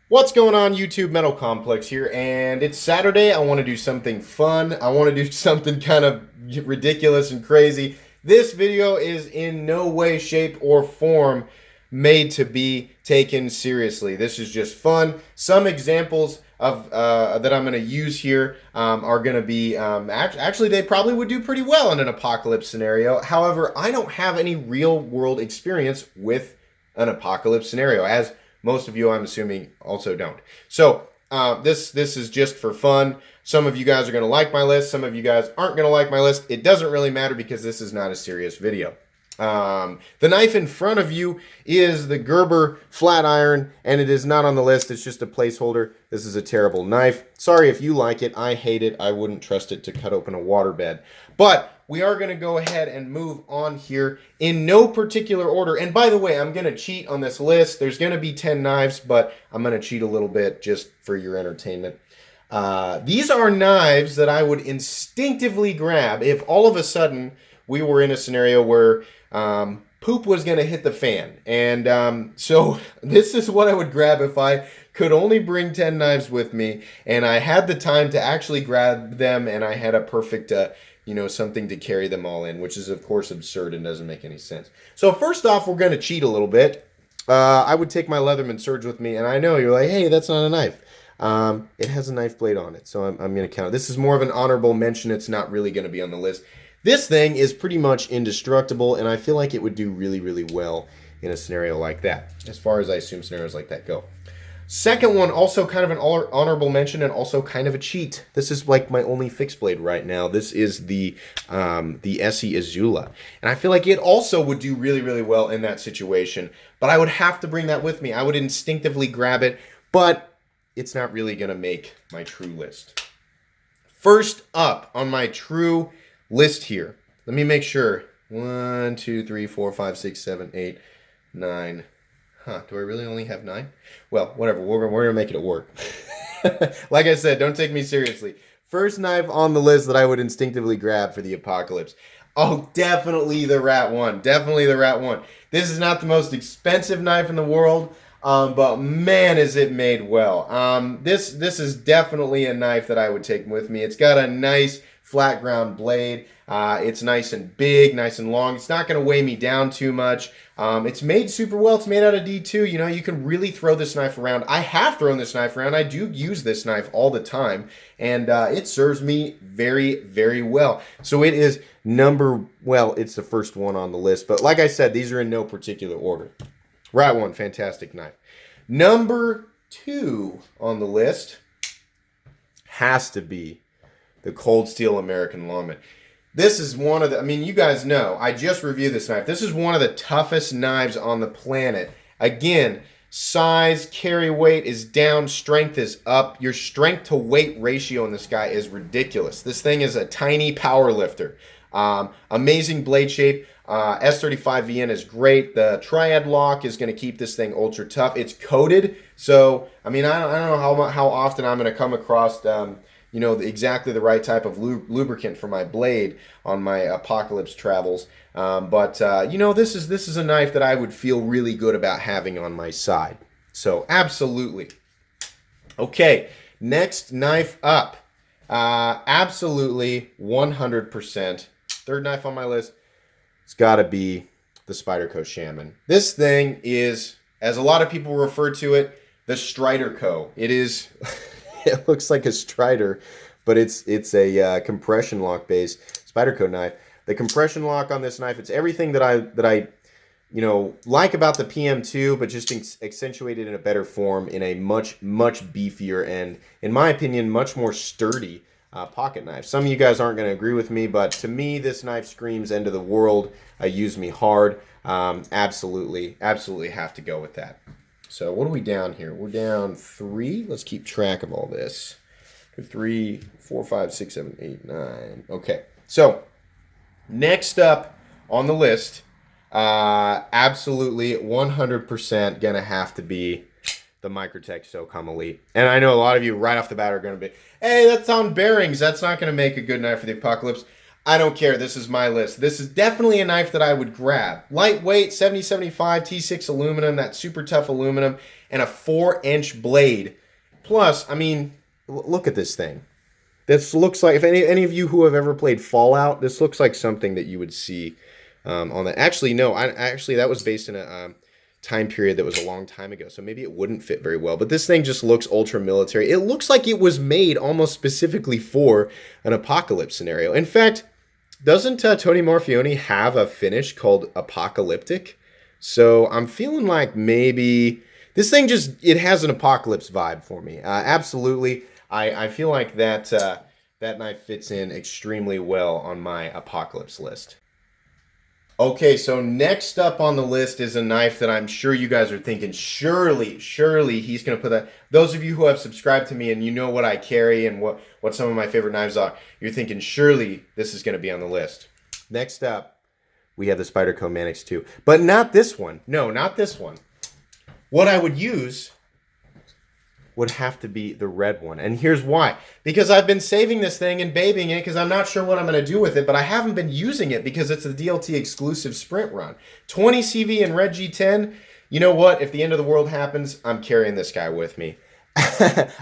What's going on, YouTube? Metal Complex here, and it's Saturday. I want to do something fun. I want to do something kind of ridiculous and crazy. This video is in no way, shape, or form made to be taken seriously. This is just fun. Some examples of that I'm going to use here are going to be actually they probably would do pretty well in an apocalypse scenario. However, I don't have any real world experience with an apocalypse scenario, as most of you, I'm assuming, also don't. So this is just for fun. Some of you guys are going to like my list. Some of you guys aren't going to like my list. It doesn't really matter because this is not a serious video. The knife in front of you is the Gerber Flatiron, and it is not on the list. It's just a placeholder. This is a terrible knife. Sorry if you like it. I hate it. I wouldn't trust it to cut open a waterbed. But we are going to go ahead and move on here in no particular order. And by the way, I'm going to cheat on this list. There's going to be 10 knives, but I'm going to cheat a little bit just for your entertainment. These are knives that I would instinctively grab if all of a sudden we were in a scenario where poop was going to hit the fan. And so this is what I would grab if I could only bring 10 knives with me and I had the time to actually grab them and I had a perfect something to carry them all in, which is of course absurd and doesn't make any sense. So first off, we're going to cheat a little bit. I would take my Leatherman Surge with me, and I know you're like, hey, that's not a knife. It has a knife blade on it, so I'm going to count it. This is more of an honorable mention. It's not really going to be on the list. This thing is pretty much indestructible, and I feel like it would do really, really well in a scenario like that, as far as I assume scenarios like that go. Second one, also kind of an honorable mention and also kind of a cheat. This is like my only fixed blade right now. This is the Essie Azula. And I feel like it also would do really, really well in that situation. But I would have to bring that with me. I would instinctively grab it, but it's not really going to make my true list. First up on my true list here. Let me make sure. 1, 2, 3, 4, 5, 6, 7, 8, 9. Do I really only have 9? Well, whatever. We're going to make it work. Like I said, don't take me seriously. First knife on the list that I would instinctively grab for the apocalypse. Oh, definitely the Rat 1. Definitely the Rat 1. This is not the most expensive knife in the world, but man, is it made well. This is definitely a knife that I would take with me. It's got a nice flat ground blade. It's nice and big, nice and long. It's not going to weigh me down too much. It's made super well. It's made out of D2. You know, you can really throw this knife around. I have thrown this knife around. I do use this knife all the time, and it serves me very, very well. So it is it's the first one on the list. But like I said, these are in no particular order. Rat 1, fantastic knife. Number 2 on the list has to be the Cold Steel American Lawman. This is one of the, you guys know, I just reviewed this knife. This is one of the toughest knives on the planet. Again, size, carry weight is down, strength is up. Your strength to weight ratio in this guy is ridiculous. This thing is a tiny power lifter. Amazing blade shape. S35VN is great. The triad lock is going to keep this thing ultra tough. It's coated, so I don't know how often I'm going to come across exactly the right type of lubricant for my blade on my apocalypse travels. This is a knife that I would feel really good about having on my side. So absolutely. Okay, next knife up. Absolutely 100%. Third knife on my list. It's got to be the Spyderco Jamming. This thing is, as a lot of people refer to it, the Spyderco. It is. It looks like a Strider, but it's a compression lock based Spyderco knife. The compression lock on this knife, it's everything that I like about the PM2, but just accentuated in a better form, in a much beefier and, in my opinion, much more sturdy pocket knife. Some of you guys aren't going to agree with me, but to me, this knife screams end of the world. Use me hard. Absolutely have to go with that. So what are we down here? We're down 3. Let's keep track of all this. 2, 3, 4, 5, 6, 7, 8, 9. Okay. So next up on the list, absolutely 100% gonna have to be the Microtech SOCOM Elite. And I know a lot of you right off the bat are gonna be, hey, that's on bearings. That's not gonna make a good knife for the apocalypse. I don't care. This is my list. This is definitely a knife that I would grab. Lightweight, 7075 T6 aluminum, that super tough aluminum. and a 4-inch blade. Plus, I mean, look at this thing. This looks like, if any of you who have ever played Fallout, this looks like something that you would see on that. Actually, no, actually that was based in a time period that was a long time ago, so maybe it wouldn't fit very well. But this thing just looks ultra military. It looks like it was made almost specifically for an apocalypse scenario. In fact, doesn't Tony Morfione have a finish called Apocalyptic? So I'm feeling like maybe this thing it has an apocalypse vibe for me. Absolutely. I feel like that knife fits in extremely well on my apocalypse list. Okay, so next up on the list is a knife that I'm sure you guys are thinking, surely he's going to put that. Those of you who have subscribed to me and you know what I carry and what some of my favorite knives are, you're thinking, surely this is going to be on the list. Next up, we have the Spyderco Mannix 2. But not this one. No, not this one. What I would use would have to be the red one. And here's why. Because I've been saving this thing and babying it because I'm not sure what I'm going to do with it, but I haven't been using it because it's a DLT exclusive sprint run. 20 CV and red G10. You know what? If the end of the world happens, I'm carrying this guy with me.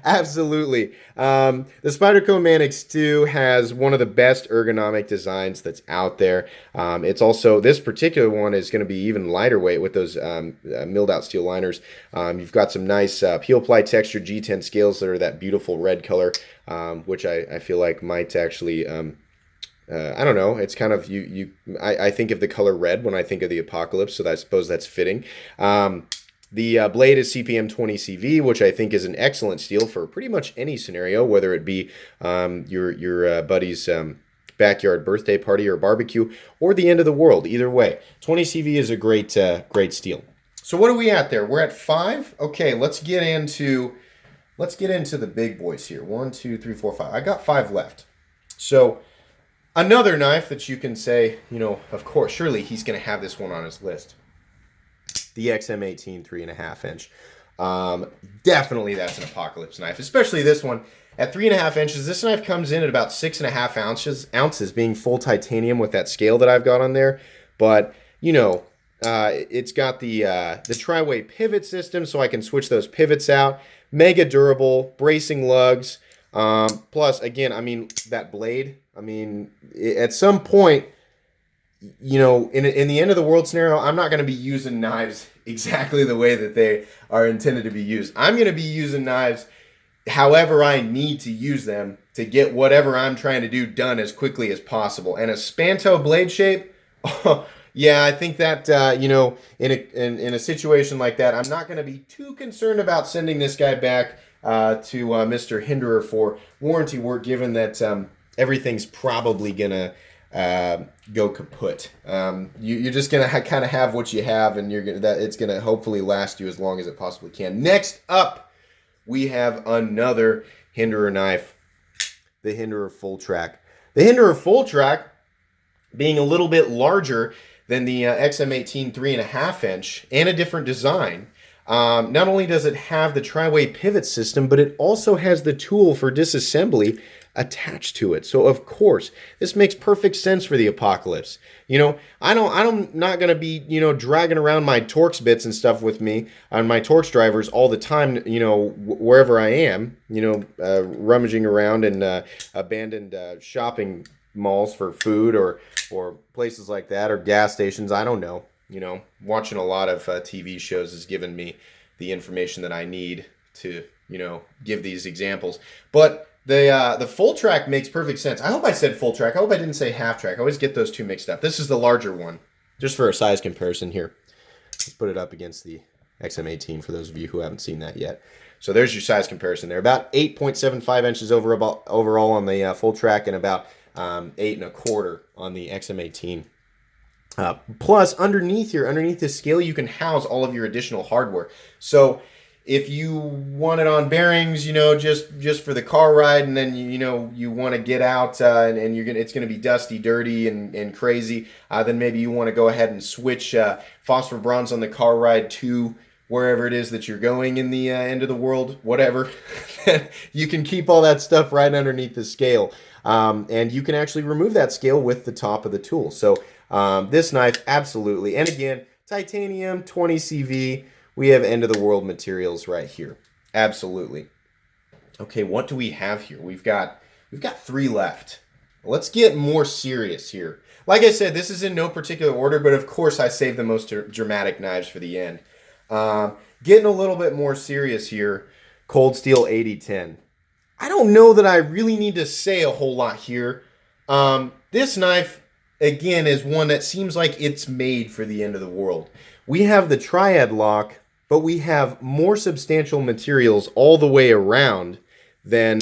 Absolutely. The Spyderco Mannix 2 has one of the best ergonomic designs that's out there. It's also, this particular one is going to be even lighter weight with those milled out steel liners. You've got some nice peel ply textured G10 scales that are that beautiful red color, which I feel like might actually, I don't know, it's kind of, I think of the color red when I think of the apocalypse, so I suppose that's fitting. The blade is CPM 20 CV, which I think is an excellent steel for pretty much any scenario, whether it be your buddy's backyard birthday party or barbecue, or the end of the world. Either way, 20 CV is a great steel. So what are we at there? We're at 5. Okay, let's get into the big boys here. 1, 2, 3, 4, 5. I got 5 left. So another knife that you can say, you know, of course, surely he's going to have this one on his list. The XM18 3.5 inch. Definitely that's an apocalypse knife, especially this one. At 3.5 inches, this knife comes in at about 6.5 ounces, being full titanium with that scale that I've got on there. But, you know, it's got the tri-way pivot system, so I can switch those pivots out. Mega durable, bracing lugs. Plus, again, I mean, that blade, I mean, at some point, you know, in the end of the world scenario, I'm not going to be using knives exactly the way that they are intended to be used. I'm going to be using knives however I need to use them to get whatever I'm trying to do done as quickly as possible. And a Spanto blade shape, yeah, I think that, you know, in a situation like that, I'm not going to be too concerned about sending this guy back to Mr. Hinderer for warranty work, given that everything's probably going to go kaput. You're just gonna kind of have what you have, and it's gonna hopefully last you as long as it possibly can. Next up, we have another Hinderer knife, the Hinderer Fulltrack. The Hinderer Fulltrack, being a little bit larger than the XM18 3.5 inch and a different design. Not only does it have the tri-way pivot system, but it also has the tool for disassembly attached to it. So of course, this makes perfect sense for the apocalypse. You know, I'm not going to be, you know, dragging around my Torx bits and stuff with me on my Torx drivers all the time, you know, wherever I am, you know, rummaging around in abandoned shopping malls for food or places like that, or gas stations. I don't know. You know, watching a lot of TV shows has given me the information that I need to, you know, give these examples. But the Fulltrack makes perfect sense. I hope I said Fulltrack. I hope I didn't say half track. I always get those two mixed up. This is the larger one, just for a size comparison here. Let's put it up against the XM18 for those of you who haven't seen that yet. So there's your size comparison there. About 8.75 inches overall on the Fulltrack, and about 8.25 on the XM18. Plus, underneath this scale, you can house all of your additional hardware. So if you want it on bearings, you know, just for the car ride, and then you want to get out and it's gonna be dusty, dirty, and crazy, then maybe you want to go ahead and switch phosphor bronze on the car ride to wherever it is that you're going in the end of the world, whatever. You can keep all that stuff right underneath the scale, and you can actually remove that scale with the top of the tool. So this knife, absolutely, and again, titanium, 20 CV. we have end of the world materials right here. Absolutely. Okay, what do we have here? We've got 3 left. Let's get more serious here. Like I said, this is in no particular order, but of course I saved the most dramatic knives for the end. Getting a little bit more serious here, Cold Steel 8010. I don't know that I really need to say a whole lot here. This knife, again, is one that seems like it's made for the end of the world. We have the triad lock, but we have more substantial materials all the way around than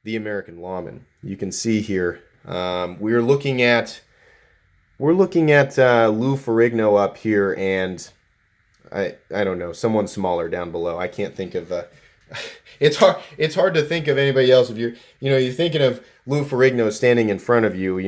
the American Lawman. You can see here, we're looking at Lou Ferrigno up here, and I don't know, someone smaller down below. I can't think of it's hard to think of anybody else. If you're thinking of Lou Ferrigno standing in front of you,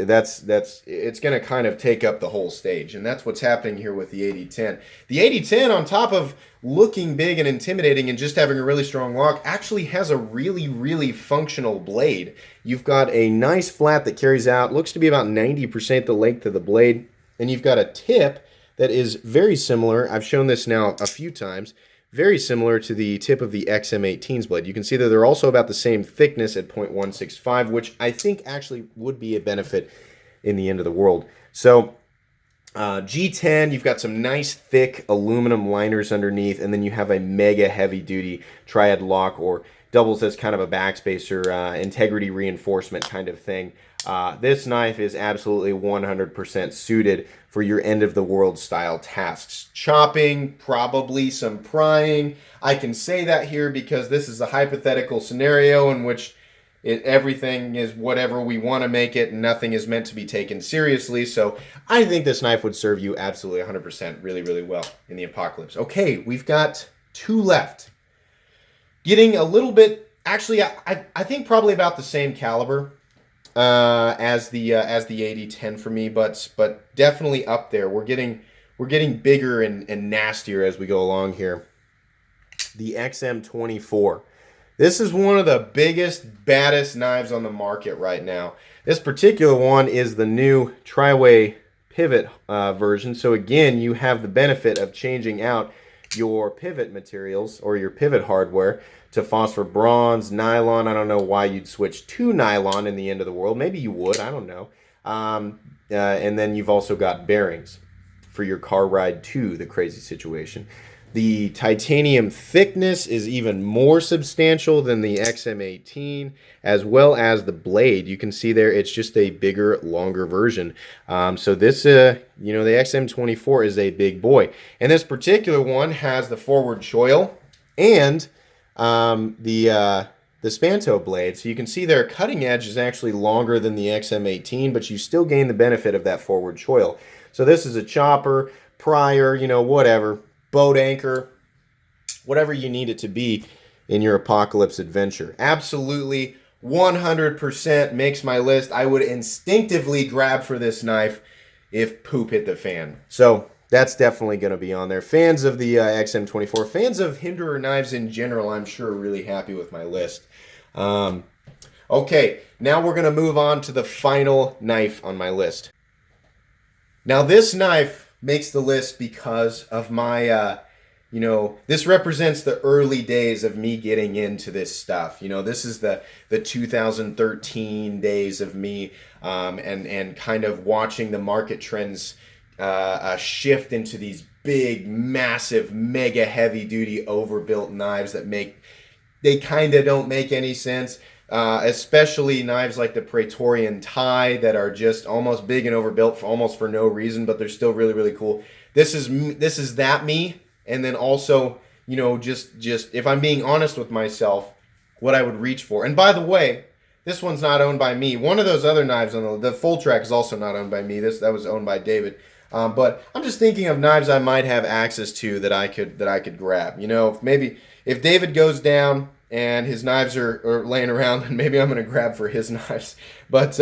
that's it's going to kind of take up the whole stage, and that's what's happening here with the 8010. The 8010, on top of looking big and intimidating and just having a really strong lock, actually has a really, really functional blade. You've got a nice flat that carries out, looks to be about 90% the length of the blade, and you've got a tip that is very similar. I've shown this now a few times. Very similar to the tip of the XM18's blade. You can see that they're also about the same thickness at 0.165, which I think actually would be a benefit in the end of the world. So G10, you've got some nice thick aluminum liners underneath, and then you have a mega heavy duty triad lock, or doubles as kind of a backspacer, integrity reinforcement kind of thing. This knife is absolutely 100% suited for your end-of-the-world style tasks. Chopping, probably some prying. I can say that here because this is a hypothetical scenario in which everything is whatever we want to make it, and nothing is meant to be taken seriously. So I think this knife would serve you absolutely 100% really, really well in the apocalypse. Okay, we've got 2 left. Getting a little bit, actually, I think probably about the same caliber as the 8010 for me, but definitely up there. We're getting bigger and nastier as we go along here. The XM24. This is one of the biggest, baddest knives on the market right now. This particular one is the new tri-way pivot version. So again, you have the benefit of changing out your pivot materials or your pivot hardware to phosphor bronze, nylon. I don't know why you'd switch to nylon in the end of the world. Maybe you would, I don't know. And then you've also got bearings for your car ride to the crazy situation. The titanium thickness is even more substantial than the XM18, as well as the blade. You can see there, it's just a bigger, longer version. So this, the XM24 is a big boy. And this particular one has the forward choil and the Spanto blade. So you can see their cutting edge is actually longer than the XM18, but you still gain the benefit of that forward choil. So this is a chopper, prior, whatever, boat anchor, whatever you need it to be in your apocalypse adventure. Absolutely 100% makes my list. I would instinctively grab for this knife if poop hit the fan. So that's definitely going to be on there. Fans of the XM24, fans of Hinderer knives in general, I'm sure are really happy with my list. Okay, now we're going to move on to the final knife on my list. Now this knife makes the list because of my, this represents the early days of me getting into this stuff. This is the 2013 days of me and kind of watching the market trends shift into these big, massive, mega heavy-duty, overbuilt knives that they kind of don't make any sense. Especially knives like the Praetorian Tie that are just almost big and overbuilt almost for no reason, but they're still really, really cool. This is that me, and then also, just if I'm being honest with myself, what I would reach for. And by the way, this one's not owned by me. One of those other knives on the Fulltrack is also not owned by me. That was owned by David. But I'm just thinking of knives I might have access to that I could grab. Maybe if David goes down and his knives are laying around, and maybe I'm going to grab for his knives. But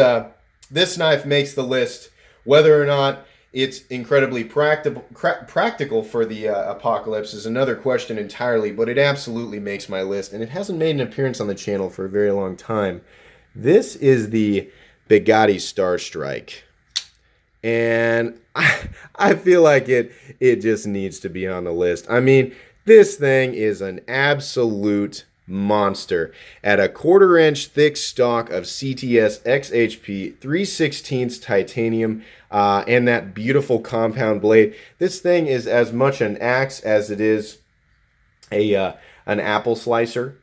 this knife makes the list. Whether or not it's incredibly practical for the apocalypse is another question entirely, but it absolutely makes my list, and it hasn't made an appearance on the channel for a very long time. This is the Bagatti Starstrike. and I feel like it just needs to be on the list. I mean, this thing is an absolute monster at a 1/4 inch thick stock of CTS XHP 3/16 titanium and that beautiful compound blade. This thing is as much an axe as it is a an apple slicer.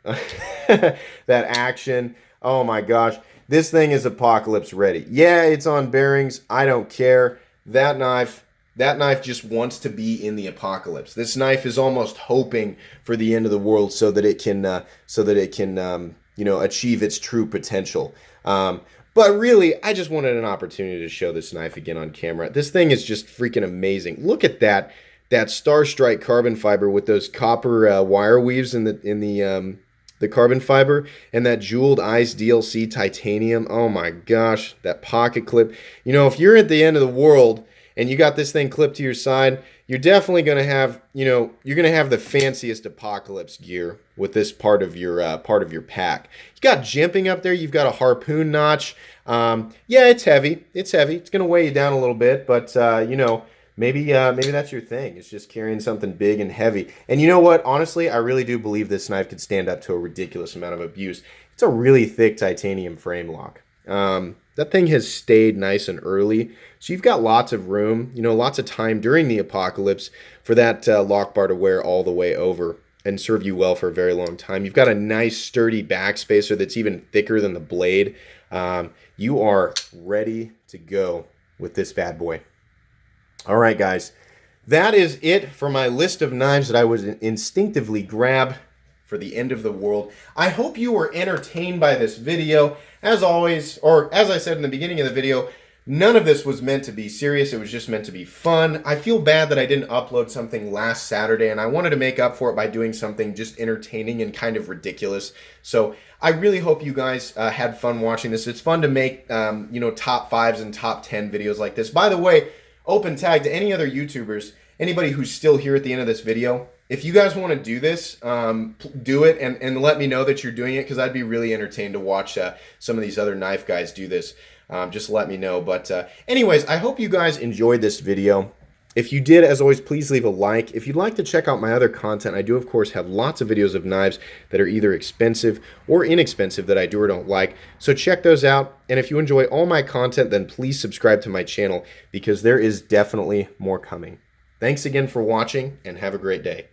That action, oh my gosh, this thing is apocalypse ready. Yeah, it's on bearings, I don't care. That knife just wants to be in the apocalypse. This knife is almost hoping for the end of the world so that it can you know, achieve its true potential. But really, I just wanted an opportunity to show this knife again on camera. This thing is just freaking amazing. Look at that Starstrike carbon fiber with those copper wire weaves in the carbon fiber, and that jeweled ice DLC titanium. Oh my gosh, that pocket clip. You know, if you're at the end of the world and you got this thing clipped to your side, you're definitely going to have, you know, you're going to have the fanciest apocalypse gear with this part of your pack. You got jimping up there. You've got a harpoon notch. Yeah, it's heavy. It's heavy. It's going to weigh you down a little bit, but you know, maybe that's your thing. It's just carrying something big and heavy. And you know what? Honestly, I really do believe this knife could stand up to a ridiculous amount of abuse. It's a really thick titanium frame lock. That thing has stayed nice and early, so you've got lots of room, you know, lots of time during the apocalypse for that lock bar to wear all the way over and serve you well for a very long time. You've got a nice sturdy backspacer that's even thicker than the blade. You are ready to go with this bad boy. All right, guys, that is it for my list of knives that I would instinctively grab for the end of the world. I hope you were entertained by this video. As always, or as I said in the beginning of the video, none of this was meant to be serious. It was just meant to be fun. I feel bad that I didn't upload something last Saturday, and I wanted to make up for it by doing something just entertaining and kind of ridiculous. So I really hope you guys had fun watching this. It's fun to make you know, top 5s and top 10 videos like this. By the way, open tag to any other YouTubers, anybody who's still here at the end of this video. If you guys want to do this, do it and let me know that you're doing it, because I'd be really entertained to watch some of these other knife guys do this. Just let me know. But anyways, I hope you guys enjoyed this video. If you did, as always, please leave a like. If you'd like to check out my other content, I do, of course, have lots of videos of knives that are either expensive or inexpensive that I do or don't like. So check those out. And if you enjoy all my content, then please subscribe to my channel, because there is definitely more coming. Thanks again for watching, and have a great day.